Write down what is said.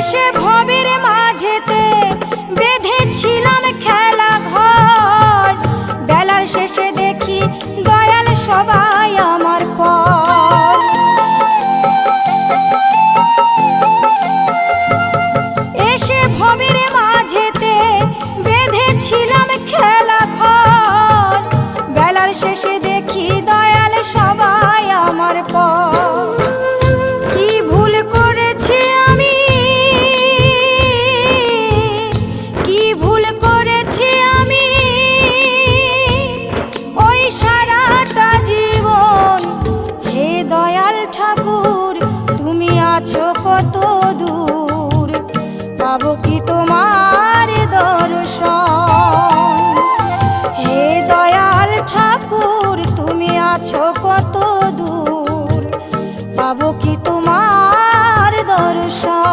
এসে ভবের মাঝেতে বেঁধেছিলাম খেলা ঘর, বেলার শেষে দেখি দয়াল সবাই আমার পর। এসে ভবের মাঝেতে বেঁধেছিলাম খেলা ঘর, বেলার শেষে দেখি দয়াল সবাই আমার পর। কি ভুল করেছি আমি, কি ভুল করেছি আমি, ওই সারাটা জীবন। হে দয়াল ঠাকুর তুমি আছো কত দূর,